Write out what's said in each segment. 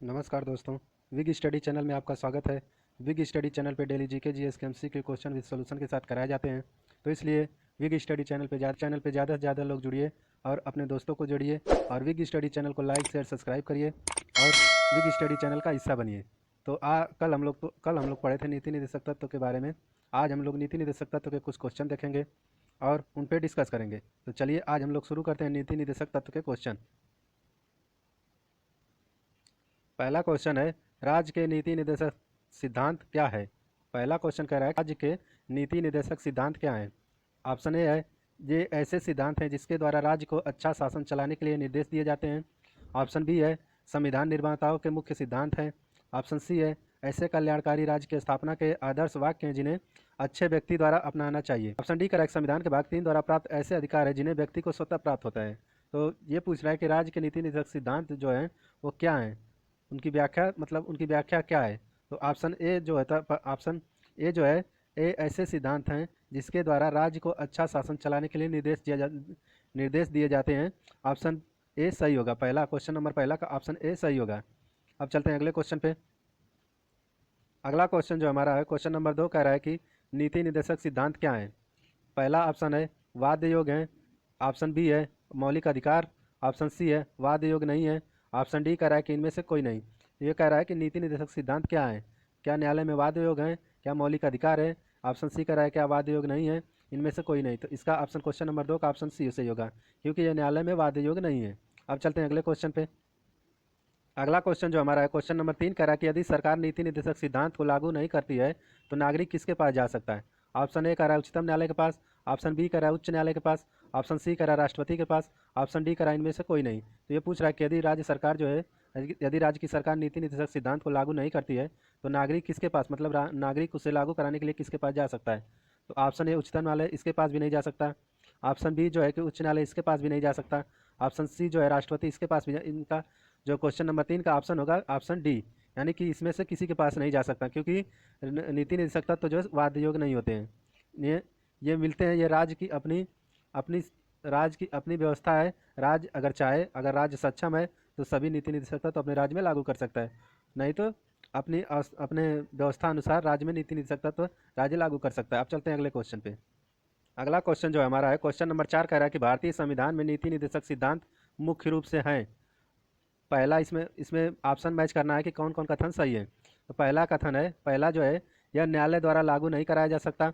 नमस्कार दोस्तों, wig study channel में आपका स्वागत है। विग स्टडी चैनल पे डेली जीके जीएस के एमसीक्यू क्वेश्चन विद सॉल्यूशन के साथ कराए जाते हैं। तो इसलिए विग स्टडी चैनल पे ज़्यादा से ज़्यादा लोग जुड़िए और अपने दोस्तों को जोड़िए और विग स्टडी चैनल को लाइक शेयर सब्सक्राइब करिए और विग स्टडी चैनल का हिस्सा बनिए। तो कल हम लोग पढ़े थे नीति निर्देशक तत्व के बारे में। आज हम लोग नीति निर्देशक तत्व के कुछ क्वेश्चन देखेंगे और उन पर डिस्कस करेंगे। तो चलिए आज हम लोग शुरू करते हैं नीति निर्देशक तत्व के क्वेश्चन। पहला क्वेश्चन है, राज्य के नीति निर्देशक सिद्धांत क्या है। पहला क्वेश्चन कह रहा है राज्य के नीति निर्देशक सिद्धांत क्या है। ऑप्शन ए है, ये ऐसे सिद्धांत हैं जिसके द्वारा राज्य को अच्छा शासन चलाने के लिए निर्देश दिए जाते हैं। ऑप्शन बी है, संविधान निर्माताओं के मुख्य सिद्धांत हैं। ऑप्शन सी है, ऐसे कल्याणकारी राज्य की स्थापना के आदर्श वाक्य हैं जिन्हें अच्छे व्यक्ति द्वारा अपनाना चाहिए। ऑप्शन डी करेक्ट, संविधान के भाग 3 द्वारा प्राप्त ऐसे अधिकार है जिन्हें व्यक्ति को स्वतः प्राप्त होता है। तो ये पूछ रहा है कि राज्य के नीति निर्देशक सिद्धांत जो हैं वो क्या हैं, उनकी व्याख्या क्या है। तो ऑप्शन ए जो है ऑप्शन ए जो है, ए ऐसे सिद्धांत हैं जिसके द्वारा राज्य को अच्छा शासन चलाने के लिए निर्देश दिए जाते हैं। ऑप्शन ए सही होगा। पहला क्वेश्चन नंबर पहला का ऑप्शन ए सही होगा। अब चलते हैं अगले क्वेश्चन पे। अगला क्वेश्चन जो हमारा है क्वेश्चन नंबर 2 कह रहा है कि नीति निर्देशक सिद्धांत क्या है। पहला ऑप्शन है वाद्य योग है। ऑप्शन बी है मौलिक अधिकार। ऑप्शन सी है वाद्य योग नहीं है। ऑप्शन डी कह रहा है कि इनमें से कोई नहीं। ये कह रहा है कि नीति निर्देशक सिद्धांत क्या है, क्या न्यायालय में वाद्य योग है, क्या मौलिक अधिकार है। ऑप्शन सी कह रहा है क्या वाद्य योग नहीं है, इनमें से कोई नहीं। तो इसका ऑप्शन क्वेश्चन नंबर 2 का ऑप्शन सी सही होगा, क्योंकि यह न्यायालय में वाद्य योग नहीं है। अब चलते हैं अगले क्वेश्चन पे। अगला क्वेश्चन जो हमारा है क्वेश्चन नंबर 3 कह रहा है कि यदि सरकार नीति निर्देशक सिद्धांत को लागू नहीं करती है तो नागरिक किसके पास जा सकता है। ऑप्शन ए कह रहा है उच्चतम न्यायालय के पास। ऑप्शन बी कह रहा है उच्च न्यायालय के पास। ऑप्शन सी कह रहा है राष्ट्रपति के पास। ऑप्शन डी कह रहा है इनमें से कोई नहीं। तो ये पूछ रहा है कि यदि राज्य की सरकार नीति निर्देशक सिद्धांत को लागू नहीं करती है तो नागरिक किसके पास, मतलब नागरिक उसे लागू कराने के लिए किसके पास जा सकता है। तो ऑप्शन ए उच्चतम न्यायालय, इसके पास भी नहीं जा सकता। ऑप्शन बी जो है कि उच्च न्यायालय, इसके पास भी नहीं जा सकता। ऑप्शन सी जो है राष्ट्रपति, इसके पास भी इनका जो क्वेश्चन नंबर 3 का ऑप्शन होगा ऑप्शन डी, यानी कि इसमें से किसी के पास नहीं जा सकता, क्योंकि नीति निर्देशक तत्व तो जो है वाद्य योग नहीं होते हैं। ये मिलते हैं, ये राज्य की अपनी व्यवस्था है। राज्य अगर चाहे, अगर राज्य सक्षम है तो सभी नीति निर्देशक तत्व अपने राज्य में लागू कर सकता है, नहीं तो अपने व्यवस्था अनुसार राज्य में नीति निर्देशक तत्व राज्य लागू कर सकता है। अब चलते हैं अगले क्वेश्चन पे। अगला क्वेश्चन जो हमारा है क्वेश्चन नंबर 4 कह रहा है कि भारतीय संविधान में नीति निर्देशक सिद्धांत मुख्य रूप से हैं। पहला इसमें ऑप्शन मैच करना है कि कौन कौन कथन सही है। तो पहला कथन है, पहला जो है, यह न्यायालय द्वारा लागू नहीं कराया जा सकता।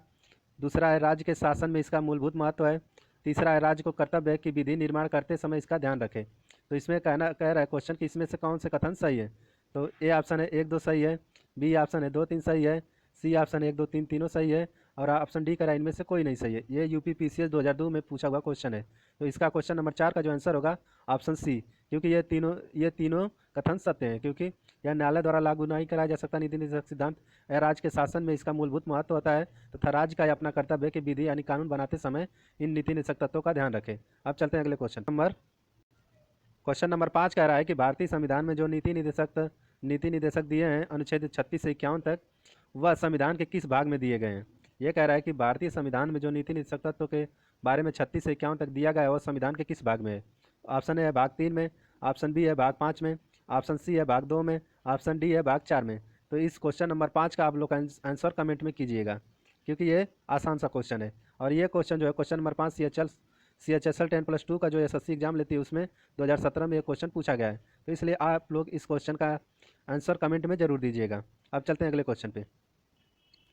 दूसरा है राज्य के शासन में इसका मूलभूत महत्व है। तीसरा है राज्य को कर्तव्य है कि विधि निर्माण करते समय इसका ध्यान रखे। तो इसमें कह रहा है क्वेश्चन कि इसमें से कौन से कथन सही है। तो ए ऑप्शन है 1 2 सही है। बी ऑप्शन है 2 3 सही है। सी ऑप्शन है 1 2 3 तीनों सही है। और ऑप्शन डी कह रहा है इनमें से कोई नहीं सही है। ये यूपी पीसीएस 2002 में पूछा हुआ क्वेश्चन है। तो इसका क्वेश्चन नंबर 4 का जो आंसर होगा ऑप्शन सी, क्योंकि ये तीनों कथन सत्य हैं, क्योंकि यह न्यायालय द्वारा लागू नहीं कराया जा सकता नीति निर्देशक सिद्धांत। यह राज्य के शासन में इसका मूलभूत महत्व होता है तथा राज्य का यह अपना कर्तव्य है कि विधि यानी कानून बनाते समय इन नीति निर्देशक तत्वों का ध्यान रखें। अब चलते हैं अगले क्वेश्चन नंबर 5 कह रहा है कि भारतीय संविधान में जो नीति निर्देशक दिए हैं अनुच्छेद 36 से 51 तक, वह संविधान के किस भाग में दिए गए हैं। यह कह रहा है कि भारतीय संविधान में जो नीति निर्देशक तत्वों के बारे में 36 से 51 तक दिया गया है वह संविधान के किस भाग में है। ऑप्शन ए है भाग 3 में। ऑप्शन बी है भाग 5 में। ऑप्शन सी है भाग 2 में। ऑप्शन डी है भाग 4 में। तो इस क्वेश्चन नंबर 5 का आप लोग आंसर कमेंट में कीजिएगा, क्योंकि ये आसान सा क्वेश्चन है। और ये क्वेश्चन जो है क्वेश्चन नंबर 5 CHSL 10+2 का जो SSC एग्जाम लेती है उसमें 2017 में ये क्वेश्चन पूछा गया है। तो इसलिए आप लोग इस क्वेश्चन का आंसर कमेंट में जरूर दीजिएगा। अब चलते हैं अगले क्वेश्चन पे।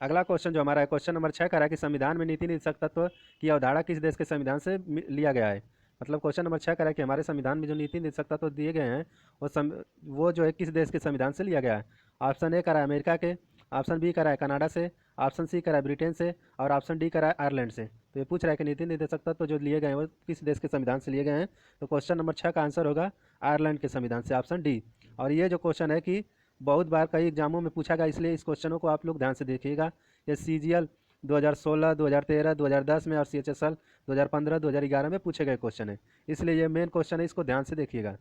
अगला क्वेश्चन जो हमारा है क्वेश्चन नंबर 6 कह रहा है कि संविधान में नीति निर्देशक तत्व की अवधारणा किस देश के संविधान से लिया गया है। मतलब क्वेश्चन नंबर 6 कह रहा है कि हमारे संविधान में जो नीति निर्देशक तत्व दिए गए हैं वो जो है किस देश के संविधान से लिया गया है। ऑप्शन ए कह रहा है अमेरिका के। ऑप्शन बी कह रहा है कनाडा से। ऑप्शन सी कह रहा है ब्रिटेन से। और ऑप्शन डी कह रहा है आयरलैंड से। तो ये पूछ रहा है कि नीति निर्देशक तत्व जो लिए गए हैं वो किस देश के संविधान से लिए गए हैं। तो क्वेश्चन नंबर 6 का आंसर होगा आयरलैंड के संविधान से, ऑप्शन डी। और ये जो क्वेश्चन है कि बहुत बार कई एग्जामों में पूछा गया, इसलिए इस क्वेश्चनों को आप लोग ध्यान से देखिएगा। ये CGL 2016, 2013, 2010 में और CHSL 2015, 2011 में पूछे गए क्वेश्चन है, इसलिए ये मेन क्वेश्चन है, इसको ध्यान से देखिएगा।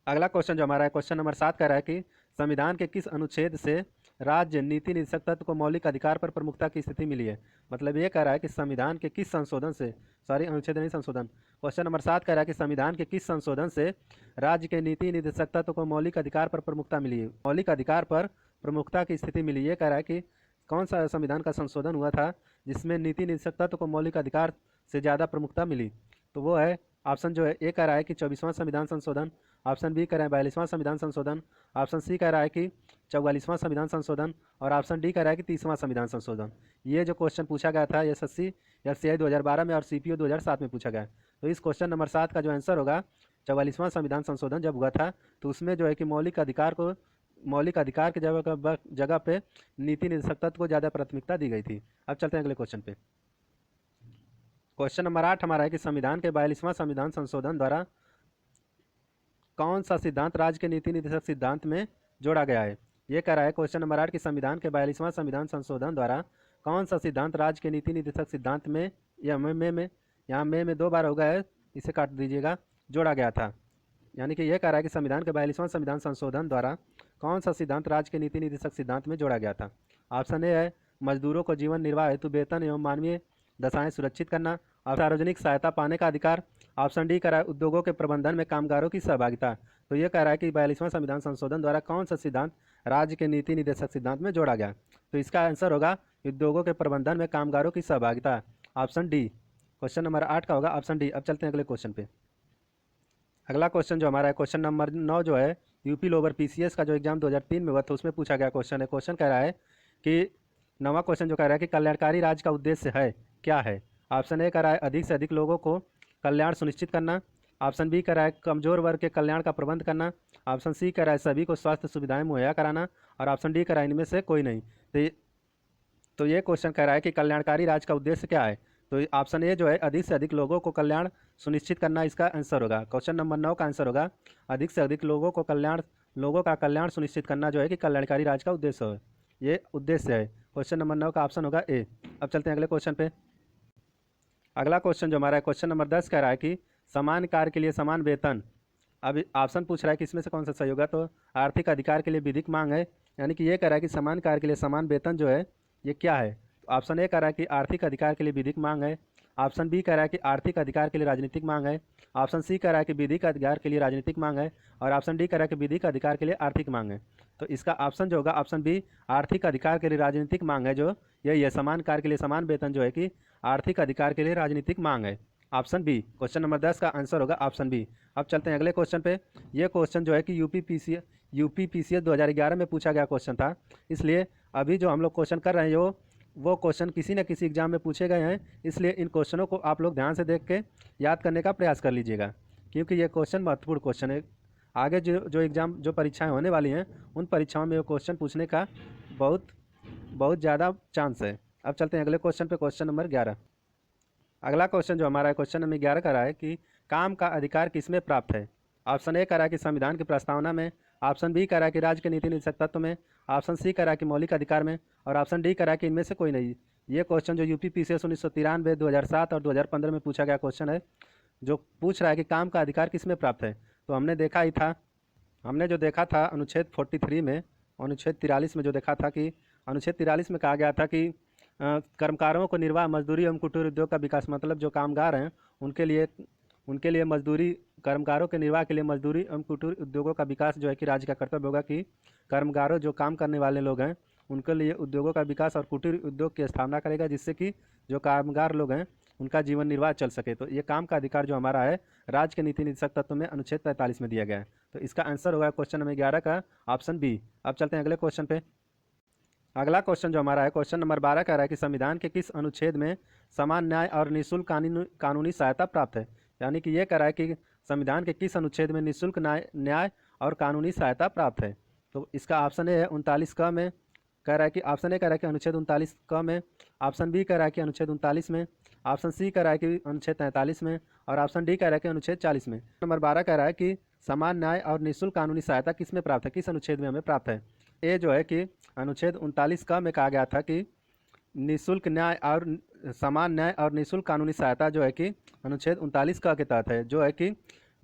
अगला क्वेश्चन जो हमारा है क्वेश्चन नंबर 7 कह रहा है कि संविधान के किस अनुच्छेद से राज्य नीति निदेशक तत्व को मौलिक अधिकार पर प्रमुखता की स्थिति मिली है। मतलब ये कह रहा है कि संविधान के किस संशोधन से, सॉरी अनुच्छेद नहीं संशोधन, क्वेश्चन नंबर 7 कह रहा है कि संविधान के किस संशोधन से राज्य के नीति निदेशक तत्व को मौलिक अधिकार पर प्रमुखता मिली है, मौलिक अधिकार पर प्रमुखता की स्थिति मिली। ये कह रहा है कि कौन सा संविधान का संशोधन हुआ था जिसमें नीति निदेशक तत्व को मौलिक अधिकार से ज़्यादा प्रमुखता मिली। तो वो है ऑप्शन जो है ए कह रहा है कि 24वां संविधान संशोधन, ऑप्शन बी कह रहा है 42वां संविधान संशोधन, ऑप्शन सी कह रहा है कि 44वां संविधान संशोधन और ऑप्शन डी कह रहा है कि 30वां संविधान संशोधन। ये जो क्वेश्चन पूछा गया था एसएससी एफसीआई 2012 में और सीपीओ 2007 में पूछा गया। तो इस क्वेश्चन नंबर 7 का जो आंसर होगा 44वां संविधान संशोधन जब हुआ था तो उसमें जो है कि मौलिक अधिकार की जगह पे नीति निदेशक तत्व को ज़्यादा प्राथमिकता दी गई थी। अब चलते हैं अगले क्वेश्चन पे। क्वेश्चन नंबर 8 हमारा है कि संविधान के 42वां संविधान संशोधन द्वारा कौन सा सिद्धांत राज्य के नीति निदेशक सिद्धांत में जोड़ा गया है। ये कह रहा है क्वेश्चन नंबर 8 कि संविधान के 42वां संविधान संशोधन द्वारा कौन सा सिद्धांत राज्य के नीति निदेशक सिद्धांत में, या यहाँ में 2 बार हो गया है, इसे काट दीजिएगा, जोड़ा गया था। यानी कि यह कह रहा है कि संविधान के 42वां संविधान संशोधन द्वारा कौन सा सिद्धांत राज्य के नीति निदेशक सिद्धांत में जोड़ा गया था। ऑप्शन ए है मजदूरों को जीवन निर्वाह हेतु वेतन एवं मानवीय दशाएं सुरक्षित करना, सार्वजनिक सहायता पाने का अधिकार, ऑप्शन डी कह रहा है उद्योगों के प्रबंधन में कामगारों की सहभागिता। तो ये कह रहा है कि 42वां संविधान संशोधन द्वारा कौन सा सिद्धांत राज्य के नीति निदेशक सिद्धांत में जोड़ा गया। तो इसका आंसर होगा उद्योगों के प्रबंधन में कामगारों की सहभागिता, ऑप्शन डी। क्वेश्चन नंबर 8 का होगा ऑप्शन डी। अब चलते हैं अगले क्वेश्चन पे। अगला क्वेश्चन जो हमारा है क्वेश्चन नंबर 9 जो है यूपी लोअर पीसीएस का जो एग्जाम 2003 में हुआ था उसमें पूछा गया क्वेश्चन है। क्वेश्चन कह रहा है कि 9वां क्वेश्चन जो कह रहा है कि कल्याणकारी राज्य का उद्देश्य है क्या है। ऑप्शन ए कह रहा है अधिक से अधिक लोगों को कल्याण सुनिश्चित करना, ऑप्शन बी कह रहा है कमजोर वर्ग के कल्याण का प्रबंध करना, ऑप्शन सी कह रहा है सभी को स्वास्थ्य सुविधाएं मुहैया कराना और ऑप्शन डी कह रहा है इनमें से कोई नहीं। तो ये क्वेश्चन कह रहा है कि कल्याणकारी राज्य का उद्देश्य क्या है। तो ऑप्शन ए जो है अधिक से अधिक लोगों को कल्याण सुनिश्चित करना इसका आंसर होगा। क्वेश्चन नंबर 9 का आंसर होगा अधिक से अधिक लोगों का कल्याण सुनिश्चित करना जो है कि कल्याणकारी राज्य का उद्देश्य है, ये उद्देश्य है। क्वेश्चन नंबर 9 का ऑप्शन होगा ए। अब चलते हैं अगले क्वेश्चन पे। अगला क्वेश्चन जो हमारा है क्वेश्चन नंबर 10 कह रहा है कि समान कार्य के लिए समान वेतन। अब ऑप्शन पूछ रहा है कि इसमें से कौन सा सही होगा। तो आर्थिक अधिकार के लिए विधिक मांग है, यानी कि ये कह रहा है कि समान कार्य के लिए समान वेतन जो है ये क्या है। ऑप्शन ए कह रहा है कि आर्थिक अधिकार के लिए विधिक मांग है, ऑप्शन बी कह रहा है कि आर्थिक अधिकार के लिए राजनीतिक मांग है, ऑप्शन सी कह रहा है कि विधिक अधिकार के लिए राजनीतिक मांग है और ऑप्शन डी कह रहा है कि विधिक अधिकार के लिए आर्थिक मांग है। तो इसका ऑप्शन जो होगा ऑप्शन बी आर्थिक अधिकार के लिए राजनीतिक मांग है, जो यही है समान कार्य के लिए समान वेतन जो है कि आर्थिक अधिकार के लिए राजनीतिक मांग है, ऑप्शन बी। क्वेश्चन नंबर 10 का आंसर होगा ऑप्शन बी। अब चलते हैं अगले क्वेश्चन पे। ये क्वेश्चन जो है कि यूपी पीसीएस 2011 में पूछा गया क्वेश्चन था, इसलिए अभी जो हम लोग क्वेश्चन कर रहे हैं वो क्वेश्चन किसी न किसी एग्जाम में पूछे गए हैं, इसलिए इन क्वेश्चनों को आप लोग ध्यान से देख के याद करने का प्रयास कर लीजिएगा, क्योंकि ये क्वेश्चन महत्वपूर्ण क्वेश्चन है। आगे जो परीक्षाएं होने वाली हैं उन परीक्षाओं में वो क्वेश्चन पूछने का बहुत ज़्यादा चांस है। अब चलते हैं अगले क्वेश्चन पे, क्वेश्चन नंबर 11। अगला क्वेश्चन जो हमारा है क्वेश्चन नंबर 11 का रहा है कि काम का अधिकार किसमें प्राप्त है। ऑप्शन ए कह रहा है कि संविधान की प्रस्तावना में, ऑप्शन बी कह रहा है कि राज्य के नीति निदेशक तत्व में, ऑप्शन सी कह रहा है कि मौलिक अधिकार में और ऑप्शन डी कह रहा है कि इनमें से कोई नहीं। ये क्वेश्चन जो यूपी पीसीएस 1993, 2007 और 2015 में पूछा गया क्वेश्चन है, जो पूछ रहा है कि काम का अधिकार किसमें प्राप्त है। तो हमने जो देखा था अनुच्छेद 43 में, अनुच्छेद 43 में जो देखा था कि अनुच्छेद 43 में कहा गया था कि कर्मकारों को निर्वाह मजदूरी एवं कुटीर उद्योग का विकास, मतलब जो कामगार हैं उनके लिए मजदूरी, कर्मकारों के निर्वाह के लिए मजदूरी एवं कुटीर उद्योगों का विकास जो है कि राज्य का कर्तव्य होगा कि कर्मकारों जो काम करने वाले लोग हैं उनके लिए उद्योगों का विकास और कुटीर उद्योग की स्थापना करेगा, जिससे कि जो कामगार लोग हैं उनका जीवन निर्वाह चल सके। तो ये काम का अधिकार जो हमारा है राज्य के नीति निदेशक तत्व में अनुच्छेद 43 में दिया गया है। तो इसका आंसर होगा क्वेश्चन नंबर 11 का ऑप्शन बी। अब चलते हैं अगले क्वेश्चन पे। अगला क्वेश्चन जो हमारा है क्वेश्चन नंबर 12 कह रहा है कि संविधान के किस अनुच्छेद में समान न्याय और निःशुल्क कानूनी सहायता प्राप्त है। यानी कि ये कह रहा है कि संविधान के किस अनुच्छेद में निःशुल्क न्याय और कानूनी सहायता प्राप्त है। तो इसका ऑप्शन ए है 39 क में, कह रहा है कि ऑप्शन ए कह रहा है कि अनुच्छेद 39 क में, ऑप्शन बी कह रहा है कि अनुच्छेद 39 में, ऑप्शन सी कह रहा है कि अनुच्छेद 43 में और ऑप्शन डी कह रहा है कि अनुच्छेद 40 में। नंबर 12 कह रहा है कि समान न्याय और निःशुल्क कानूनी सहायता किस में प्राप्त है, किस अनुच्छेद में हमें प्राप्त है। ए जो है कि अनुच्छेद 39 क में कहा गया था कि निःशुल्क न्याय और समान न्याय और निःशुल्क कानूनी सहायता जो है कि अनुच्छेद 39 क के तहत है, जो है कि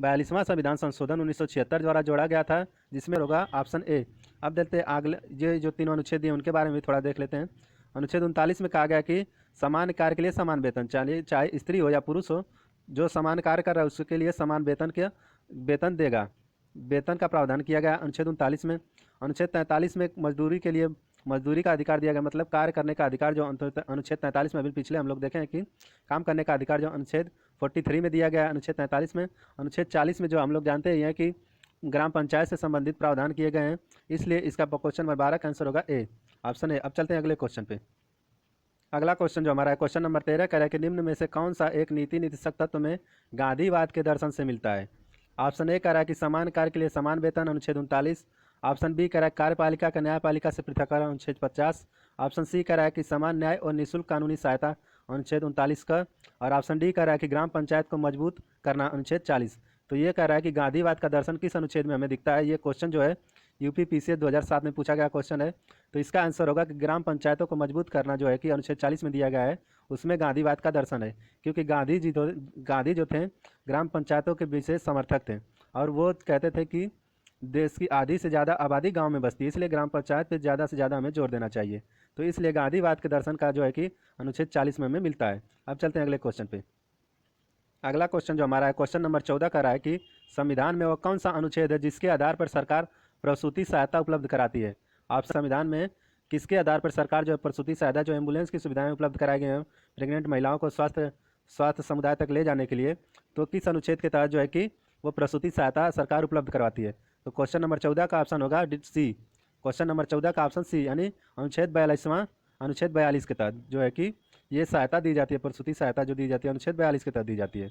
42वां संविधान संशोधन 1976 द्वारा जोड़ा गया था, जिसमें होगा ऑप्शन ए। अब देखते हैं अगले ये जो तीनों अनुच्छेद दिए उनके बारे में थोड़ा देख लेते हैं। अनुच्छेद 39 में कहा गया कि समान कार्य के लिए समान वेतन, चाहे स्त्री हो या पुरुष हो, जो समान कार्य कर रहा है उसके लिए समान वेतन देगा, वेतन का प्रावधान किया गया अनुच्छेद 39 में। अनुच्छेद 43 में मजदूरी के लिए मजदूरी का अधिकार दिया गया, मतलब कार्य करने का अधिकार जो अनुच्छेद 43 में अभी पिछले हम लोग देखे हैं कि काम करने का अधिकार जो अनुच्छेद 43 में दिया गया है अनुच्छेद 43 में। अनुच्छेद 40 में जो हम लोग जानते हैं कि ग्राम पंचायत से संबंधित प्रावधान किए गए हैं, इसलिए इसका क्वेश्चन नंबर 12 का आंसर होगा ए, ऑप्शन ए। अब चलते हैं अगले क्वेश्चन पे। अगला क्वेश्चन जो हमारा है क्वेश्चन नंबर 13 कह रहा है कि निम्न में से कौन सा एक नीति निर्देशक तत्व में गांधीवाद के दर्शन से मिलता है। ऑप्शन ए कह रहा है कि समान कार्य के लिए समान वेतन अनुच्छेद 39। ऑप्शन बी कह रहा है कार्यपालिका का न्यायपालिका से पृथककरण अनुच्छेद 50। ऑप्शन सी कह रहा है कि समान न्याय और निःशुल्क कानूनी सहायता अनुच्छेद 39 का। और ऑप्शन डी कह रहा है कि ग्राम पंचायत को मजबूत करना अनुच्छेद 40। तो ये कह रहा है कि गांधीवाद का दर्शन किस अनुच्छेद में हमें दिखता है। ये क्वेश्चन जो है यूपीपीसीएस 2007 में पूछा गया क्वेश्चन है। तो इसका आंसर होगा कि ग्राम पंचायतों को मजबूत करना जो है कि अनुच्छेद 40 में दिया गया है, उसमें गांधीवाद का दर्शन है। क्योंकि गांधी जो थे ग्राम पंचायतों के विशेष समर्थक थे, और वो कहते थे कि देश की आधी से ज़्यादा आबादी गांव में बसती है, इसलिए ग्राम पंचायत पे ज़्यादा से ज़्यादा हमें जोर देना चाहिए। तो इसलिए गांधीवाद के दर्शन का जो है कि अनुच्छेद 40 में हमें मिलता है। अब चलते हैं अगले क्वेश्चन पे। अगला क्वेश्चन जो हमारा है क्वेश्चन नंबर 14 का रहा है कि संविधान में वो कौन सा अनुच्छेद है जिसके आधार पर सरकार प्रसूति सहायता उपलब्ध कराती है। आप संविधान में किसके आधार पर सरकार जो है प्रसूति सहायता, जो एम्बुलेंस की सुविधाएं उपलब्ध कराई गई हैं प्रेग्नेंट महिलाओं को स्वास्थ्य समुदाय तक ले जाने के लिए, तो किस अनुच्छेद के तहत जो है कि वो प्रसूति सहायता सरकार उपलब्ध करवाती है। तो क्वेश्चन नंबर 14 का ऑप्शन होगा सी। क्वेश्चन नंबर 14 का ऑप्शन सी, यानी अनुच्छेद 42 के तहत जो है कि ये सहायता दी जाती है, प्रसूति सहायता जो दी जाती है अनुच्छेद 42 के तहत दी जाती है।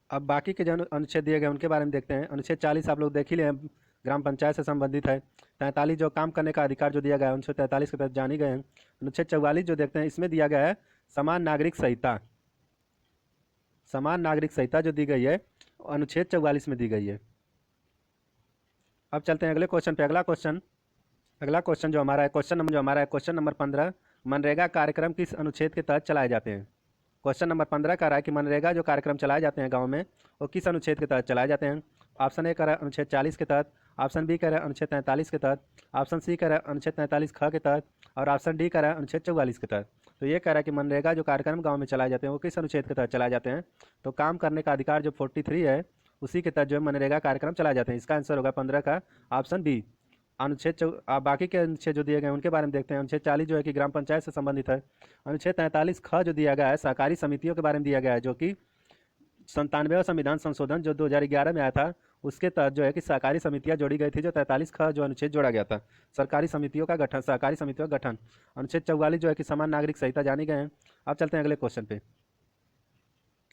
अब बाकी के जो अनुच्छेद दिए गए उनके बारे में देखते हैं। अनुच्छेद 40 आप लोग देख ही ले, ग्राम पंचायत से संबंधित है। 43 जो काम करने का अधिकार जो दिया गया है अनुच्छेद 43 के तहत जानी गए हैं। अनुच्छेद 44 जो देखते हैं इसमें दिया गया है समान नागरिक संहिता। समान नागरिक संहिता जो दी गई है अनुच्छेद 44 में दी गई है। अब चलते हैं अगले क्वेश्चन पे। अगला क्वेश्चन जो हमारा है क्वेश्चन नंबर 15, मनरेगा कार्यक्रम किस अनुच्छेद के तहत चलाए जाते हैं। क्वेश्चन नंबर 15 कह रहा है कि मनरेगा जो कार्यक्रम चलाए जाते हैं गांव में वो किस अनुच्छेद के तहत चलाए जाते हैं। ऑप्शन ए कह रहा है अनुच्छेद 40 के तहत। ऑप्शन बी कह रहा है अनुच्छेद 43 के तहत। ऑप्शन सी कह रहा है अनुच्छेद 43 ख के तहत। और ऑप्शन डी कह रहा है अनुच्छेद 44 के तहत। तो ये कह रहा है कि मनरेगा जो कार्यक्रम गाँव में चलाए जाते हैं वो किस अनुच्छेद के तहत चलाए जाते हैं। तो काम करने का अधिकार जो 43 है उसी के तहत जो है मनरेगा कार्यक्रम चलाए जाते हैं। इसका आंसर होगा 15 का ऑप्शन बी। बाकी के अनुच्छेद जो दिए गए हैं उनके बारे में देखते हैं। अनुच्छेद 40 जो है कि ग्राम पंचायत से संबंधित है। अनुच्छेद 43 ख जो दिया गया है सहकारी समितियों के बारे में दिया गया है, जो कि 97वां संविधान संशोधन जो 2011 में आया था उसके तहत जो है कि सहकारी समितियां जोड़ी गई थी। जो 43 ख जो अनुच्छेद जोड़ा गया था सहकारी समितियों का गठन। अनुच्छेद 44 जो है कि समान नागरिक संहिता जानी गए हैं। अब चलते हैं अगले क्वेश्चन पे।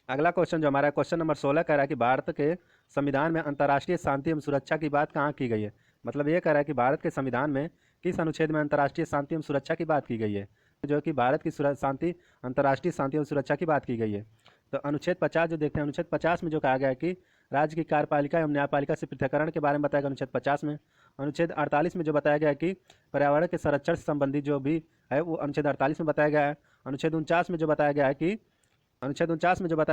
अगला क्वेश्चन जो हमारा क्वेश्चन नंबर 16 कह रहा है कि भारत के संविधान में अंतर्राष्ट्रीय शांति एवं सुरक्षा की बात कहाँ की गई है। मतलब ये कह रहा है कि भारत के संविधान में किस अनुच्छेद में अंतर्राष्ट्रीय शांति एवं सुरक्षा की बात की गई है, जो कि भारत की अंतर्राष्ट्रीय शांति एवं सुरक्षा की बात की गई है। तो अनुच्छेद 50 जो देखते हैं, अनुच्छेद 50 में जो कहा गया है कि राज्य की कार्यपालिका एवं न्यायपालिका से पृथककरण के बारे में बताया गया अनुच्छेद 50 में। अनुच्छेद 48 में जो बताया गया है कि पर्यावरण के संरक्षण से संबंधित जो भी है वो अनुच्छेद 48 में बताया गया है। अनुच्छेद 49 में जो बताया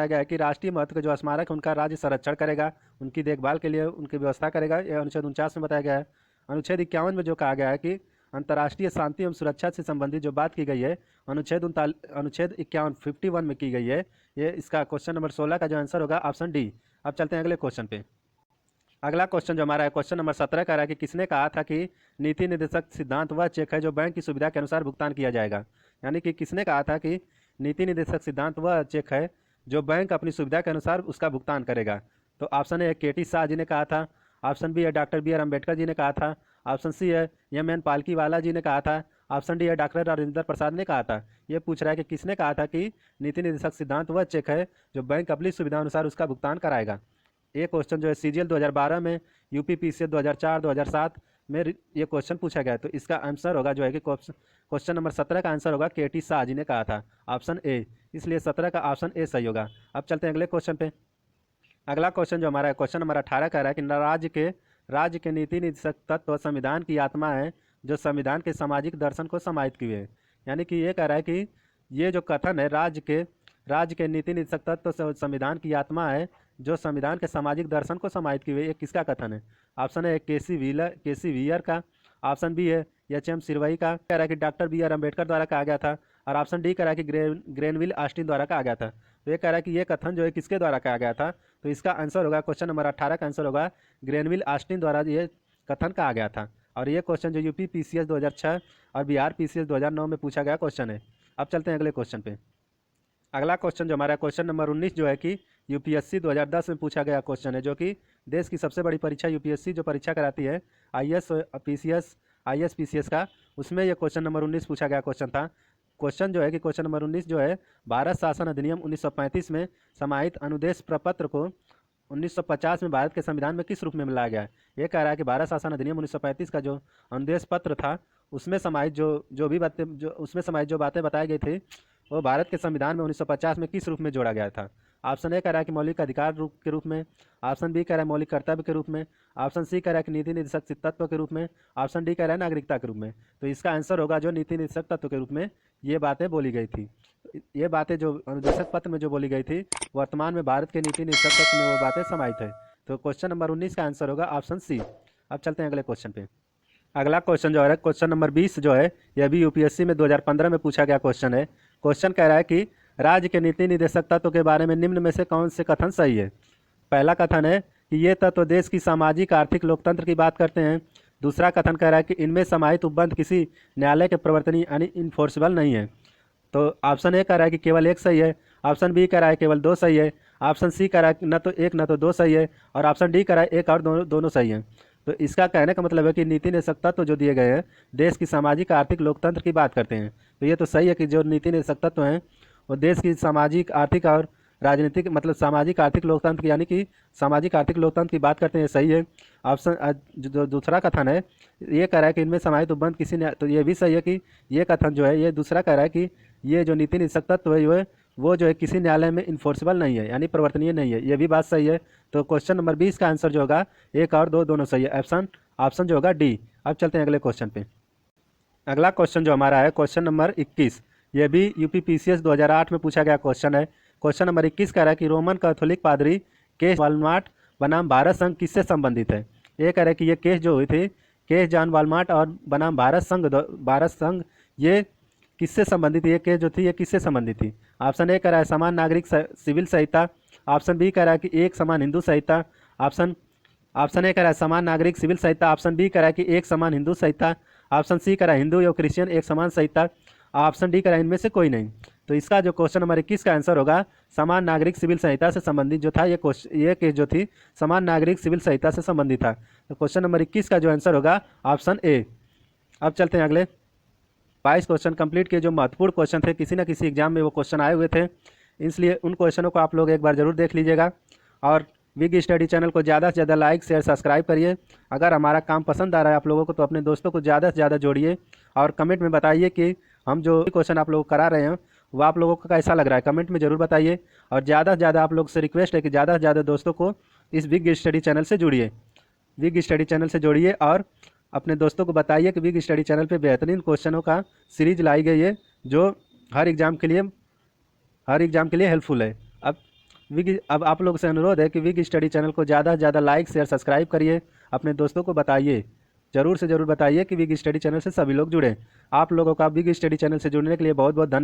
गया है कि राष्ट्रीय महत्व के जो स्मारक है उनका राज्य संरक्षण करेगा, उनकी देखभाल के लिए उनकी व्यवस्था करेगा, यह अनुच्छेद 49 में बताया गया है। अनुच्छेद 51 में जो कहा गया है कि अंतर्राष्ट्रीय शांति एवं सुरक्षा से संबंधित जो बात की गई है अनुच्छेद 51 में की गई है। ये इसका क्वेश्चन नंबर 16 का जो आंसर होगा ऑप्शन डी। अब चलते हैं अगले क्वेश्चन पे। अगला क्वेश्चन जो हमारा है क्वेश्चन नंबर 17 कह रहा है कि किसने कहा था कि नीति निर्देशक सिद्धांत वह चेक है जो बैंक की सुविधा के अनुसार भुगतान किया जाएगा। यानी कि किसने कहा था कि नीति निर्देशक सिद्धांत वह चेक है जो बैंक अपनी सुविधा के अनुसार उसका भुगतान करेगा। तो option A K.T.. Shah ji ने कहा था। ऑप्शन बी है डॉक्टर बी.आर. अम्बेडकर जी ने कहा था। ऑप्शन सी है एम.एन. पालकीवाला जी ने कहा था। ऑप्शन डी है डॉक्टर राजेंद्र प्रसाद ने कहा था। ये पूछ रहा है कि किसने कहा था कि नीति निर्देशक सिद्धांत वह चेक है जो बैंक अपनी सुविधा अनुसार उसका भुगतान कराएगा। ये क्वेश्चन जो है CGL 2012 में, यूपीपीसीएस 2004-2007 में ये क्वेश्चन पूछा गया है। तो इसका आंसर होगा जो है कि क्वेश्चन नंबर 17 का आंसर होगा के.टी. शाह जी ने कहा था, ऑप्शन ए। इसलिए 17 का ऑप्शन ए सही होगा। अब चलते हैं अगले क्वेश्चन पे। अगला क्वेश्चन जो हमारा है क्वेश्चन नंबर 18 कह रहा है कि राज्य के नीति निर्देशक तत्व संविधान की आत्मा है जो संविधान के सामाजिक दर्शन को समाहित किए हैं। यानी कि ये कह रहा है कि ये जो कथन है राज्य के राज्य के नीति निदेशक तत्व संविधान की आत्मा है जो संविधान के सामाजिक दर्शन को समाहित किए हुए, ये किसका कथन है? ऑप्शन है केसी व्हीयर का, ऑप्शन बी है एच.एम. सिरवई का, कह रहा है कि डॉक्टर बी.आर. अम्बेडकर द्वारा कहा गया था, और ऑप्शन डी कह रहा है कि ग्रेनविल ऑस्टिन द्वारा कहा गया था। तो ये कह रहा है कि ये कथन जो है किसके द्वारा कहा गया था? तो इसका आंसर होगा, क्वेश्चन नंबर 18 का आंसर होगा ग्रेनविल ऑस्टिन द्वारा ये कथन कहा गया था। और ये क्वेश्चन जो यूपी पीसीएस 2006 और बिहार पीसीएस 2009 में पूछा गया क्वेश्चन है। अब चलते हैं अगले क्वेश्चन पे। अगला क्वेश्चन जो हमारा क्वेश्चन नंबर 19 जो है कि यूपीएससी 2010 में पूछा गया क्वेश्चन है, जो कि देश की सबसे बड़ी परीक्षा यूपीएससी जो परीक्षा कराती है आईएएस पीसीएस का, उसमें ये क्वेश्चन नंबर 19 पूछा गया क्वेश्चन था। क्वेश्चन जो है कि क्वेश्चन नंबर 19 जो है भारत शासन अधिनियम 1935 में समाहित अनुदेश प्रपत्र को 1950 में भारत के संविधान में किस रूप में मिलाया गया है? ये कह रहा है कि भारत शासन अधिनियम 1935 का जो अनुदेश पत्र था उसमें समाहित जो बातें बताई गई थी वो भारत के संविधान में 1950 में किस रूप में जोड़ा गया था? ऑप्शन ए कह रहा है कि मौलिक अधिकार रूप के रूप में, ऑप्शन बी कह रहा है मौलिक कर्तव्य के रूप में, ऑप्शन सी कह रहा है कि नीति निदेशक तत्व के रूप में, ऑप्शन डी कह रहा है नागरिकता के रूप में। तो इसका आंसर होगा जो नीति निदेशक तत्व के रूप में ये बातें बोली गई थी। ये बातें जो अनुदेशक पत्र में जो बोली गई थी वर्तमान में भारत के नीति निदेशक तत्व में वो बातें समाहित है। तो क्वेश्चन नंबर 19 का आंसर होगा ऑप्शन सी। अब चलते हैं अगले क्वेश्चन पे। अगला क्वेश्चन जो है क्वेश्चन नंबर 20 जो है यह भी यूपीएससी में 2015 में पूछा गया क्वेश्चन है। क्वेश्चन कह रहा है कि राज्य के नीति निदेशक तत्व के बारे में निम्न में से कौन से कथन सही है? पहला कथन है कि ये तत्व देश की सामाजिक आर्थिक लोकतंत्र की बात करते हैं। दूसरा कथन कह रहा है कि इनमें समाहित उपबंध किसी न्यायालय के प्रवर्तनीय यानी इन्फोर्सेबल नहीं है। तो ऑप्शन ए कह रहा है कि केवल एक सही है, ऑप्शन बी कह रहा है केवल दो सही है, ऑप्शन सी कह रहा है न तो एक न तो दो सही है, और ऑप्शन डी कह रहा है एक और दोनों सही है। तो इसका कहने का मतलब है कि नीति निदेशक तत्व जो दिए गए हैं देश की सामाजिक आर्थिक लोकतंत्र की बात करते हैं। तो ये तो सही है कि जो नीति निदेशक तत्व हैं वो देश की सामाजिक आर्थिक और राजनीतिक मतलब सामाजिक आर्थिक लोकतंत्र यानी कि सामाजिक आर्थिक लोकतंत्र की बात करते हैं, सही है। ऑप्शन जो दूसरा कथन है ये कह रहा है कि इनमें समाहित उपबंध किसी ने, तो ये भी सही है कि ये कथन जो है ये दूसरा कह रहा है कि ये जो नीति निदेशक तत्व है वो जो है किसी न्यायालय में इन्फोर्सेबल नहीं है यानी प्रवर्तनीय नहीं है, ये भी बात सही है। तो क्वेश्चन नंबर 20 का आंसर जो होगा एक और दो दोनों सही है, ऑप्शन जो होगा डी। अब चलते हैं अगले क्वेश्चन पे। अगला क्वेश्चन जो हमारा है क्वेश्चन नंबर 21, यह भी यूपी पीसीएस 2008 में पूछा गया क्वेश्चन है। क्वेश्चन नंबर 21 कह रहा है कि रोमन कैथोलिक पादरी केस वालमार्ट बनाम भारत संघ किससे संबंधित है? ये कह रहा है कि ये केस जो हुई थी केस जॉन वालमार्ट और बनाम भारत संघ ये किससे संबंधित, ये केस जो थी ये किससे संबंधित थी? ऑप्शन ए कह रहा है समान नागरिक सिविल संहिता, ऑप्शन बी कह रहा है कि एक समान हिंदू संहिता, ऑप्शन ए कह रहा है समान नागरिक सिविल संहिता, ऑप्शन बी कह रहा है कि एक समान हिंदू संहिता, ऑप्शन सी कह रहा है हिंदू या क्रिश्चियन एक समान संहिता, ऑप्शन डी कह रहा है इनमें से कोई नहीं। तो इसका जो क्वेश्चन नंबर 21 का आंसर होगा समान नागरिक सिविल संहिता से संबंधित जो था ये केस जो थी समान नागरिक सिविल संहिता से संबंधित था। तो क्वेश्चन नंबर 21 का जो आंसर होगा ऑप्शन ए। अब चलते हैं अगले 22 क्वेश्चन कंप्लीट के जो महत्वपूर्ण क्वेश्चन थे किसी न किसी एग्जाम में वो क्वेश्चन आए हुए थे, इसलिए उन क्वेश्चनों को आप लोग एक बार जरूर देख लीजिएगा। और बिग स्टडी चैनल को ज़्यादा से ज़्यादा लाइक शेयर सब्सक्राइब करिए। अगर हमारा काम पसंद आ रहा है आप लोगों को तो अपने दोस्तों को ज़्यादा से ज़्यादा जोड़िए और कमेंट में बताइए कि हम जो क्वेश्चन आप लोगों को करा रहे हैं वो आप लोगों को कैसा लग रहा है, कमेंट में ज़रूर बताइए। और ज़्यादा से ज़्यादा आप लोग से रिक्वेस्ट है कि ज़्यादा से ज़्यादा दोस्तों को इस बिग स्टडी चैनल से जुड़िए, बिग स्टडी चैनल से जोड़िए और अपने दोस्तों को बताइए कि बिग स्टडी चैनल पे बेहतरीन क्वेश्चनों का सीरीज लाई गई है जो हर एग्ज़ाम के लिए हेल्पफुल है। अब आप लोग से अनुरोध है कि बिग स्टडी चैनल को ज़्यादा से ज़्यादा लाइक शेयर सब्सक्राइब करिए, अपने दोस्तों को बताइए, ज़रूर से ज़रूर बताइए कि बिग स्टडी चैनल से सभी लोग जुड़ें। आप लोगों का बिग स्टडी चैनल से जुड़ने के लिए बहुत बहुत धन्यवाद।